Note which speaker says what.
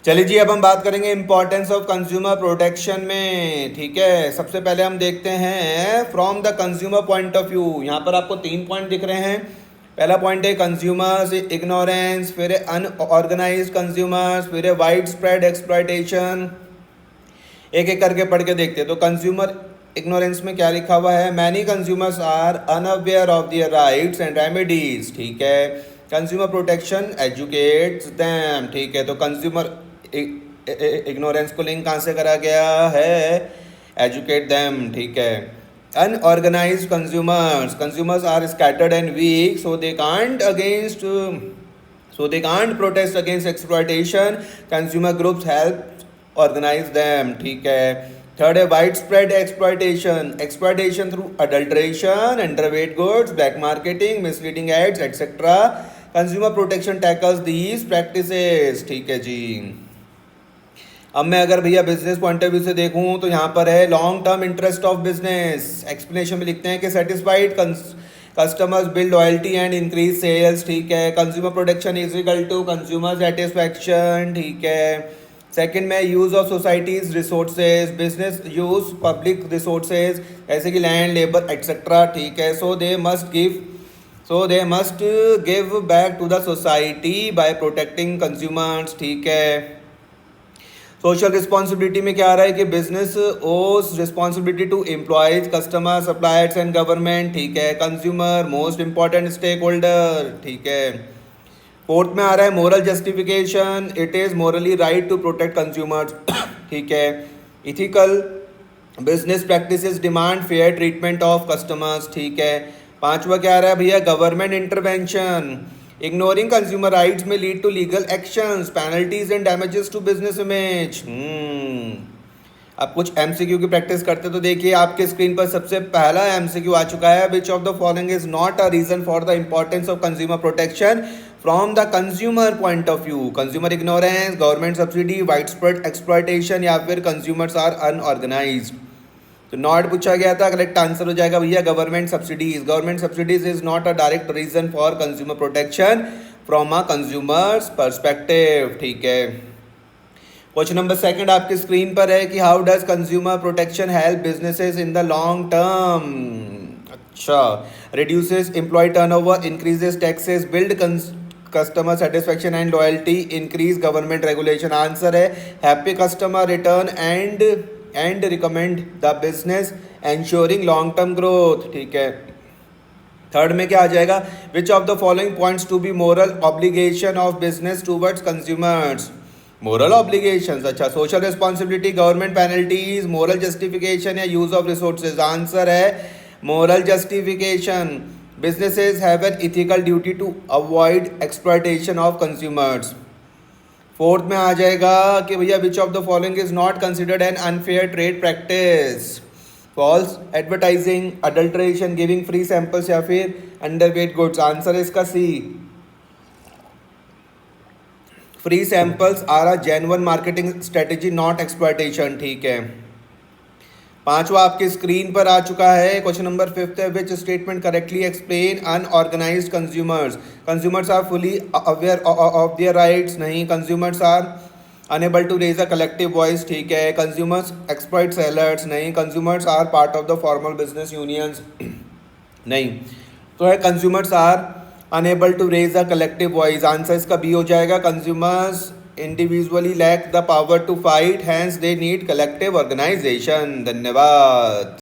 Speaker 1: चलिए जी, अब हम बात करेंगे इंपॉर्टेंस ऑफ कंज्यूमर प्रोटेक्शन में। ठीक है, सबसे पहले हम देखते हैं from the consumer point of view. यहाँ पर आपको 3 पॉइंट दिख रहे हैं। पहला पॉइंट है कंज्यूमर्स इग्नोरेंस, फिर है अनऑर्गेनाइज्ड कंज्यूमर्स, फिर है वाइड स्प्रेड एक्सप्लॉयटेशन। एक एक करके पढ़ के देखते हैं। तो कंज्यूमर इग्नोरेंस में क्या लिखा हुआ है? Many consumers are unaware of their rights and remedies. ठीक है, कंज्यूमर प्रोटेक्शन एजुकेट्स देम। ठीक है, तो कंज्यूमर इग्नोरेंस को लिंक कहाँ से करा गया है? Educate them. ठीक है, unorganised consumers, consumers are scattered and weak, so they can't protest against exploitation. Consumer groups help organize them. ठीक है, थर्ड है wide spread exploitation, exploitation through adulteration, underweight goods, black marketing, misleading ads etcetera. Consumer protection tackles these practices. ठीक है जी। अब मैं अगर भैया business point of view से देखूं तो यहाँ पर है long term interest of business. Explanation में लिखते हैं कि satisfied customers build loyalty and increase sales. ठीक है, consumer protection is equal to consumer satisfaction. ठीक है, सेकंड में use of societies resources, business use public resources जैसे कि लैंड, लेबर एटसेट्रा। ठीक है, so they must give back to the society by protecting consumers. ठीक है, सोशल रिस्पॉन्सिबिलिटी में क्या आ रहा है कि business owes responsibility to employees, customer, suppliers and government. ठीक है, consumer most important stakeholder. ठीक है, फोर्थ में आ रहा है moral justification, it is morally right to protect consumers. ठीक है, ethical business practices demand fair treatment of customers. ठीक है, पांचवा क्या आ रहा है भैया? Government intervention, ignoring consumer rights may lead to legal actions, penalties and damages to business image. अब कुछ एमसीक्यू की प्रैक्टिस करते तो देखिए आपके स्क्रीन पर सबसे पहला एमसीक्यू आ चुका है। Which of the following is not a reason for the importance of consumer protection from the consumer point of view? Consumer ignorance, government subsidy, wide spread exploitation या फिर कंज्यूमर्स आर अनऑर्गेनाइज्ड। तो not पूछा गया था, correct answer हो जाएगा भैया government subsidies. Government subsidies is not a direct reason for consumer protection from a consumer's perspective. ठीक है, क्वेश्चन नंबर सेकंड आपकी स्क्रीन पर है कि how does consumer protection help businesses in the long term? अच्छा, reduces employee turnover, increases taxes, build customer satisfaction and loyalty, increase government regulation. Answer है happy customer return and recommend the business ensuring long term growth. ठीक है, third में क्या आ जाएगा? Which of the following points to be moral obligation of business towards consumers? Moral obligations, अच्छा, social responsibility, government penalties, moral justification या use of resources. Answer है moral justification. Businesses have an ethical duty to avoid exploitation of consumers. Fourth में आ जाएगा कि भैया which of the following is not considered an unfair trade practice? False advertising, adulteration, giving free samples या फिर underweight goods. Answer है इसका C, free samples are a genuine marketing strategy not exploitation. ठीक है, पांचवा आपके स्क्रीन पर आ चुका है। क्वेश्चन नंबर फिफ्थ है which statement correctly explain unorganised consumers? Consumers are fully aware of their rights, नहीं। Consumers are unable to raise a collective voice, ठीक है। कंज्यूमर्स एक्सप्लॉइट सेलर्स, नहीं। Consumers are part of the formal business unions, नहीं। तो है consumers are unable to raise a collective voice. Answer इसका B हो जाएगा। Consumers individually lack the power to fight, hence they need collective organization। धन्यवाद।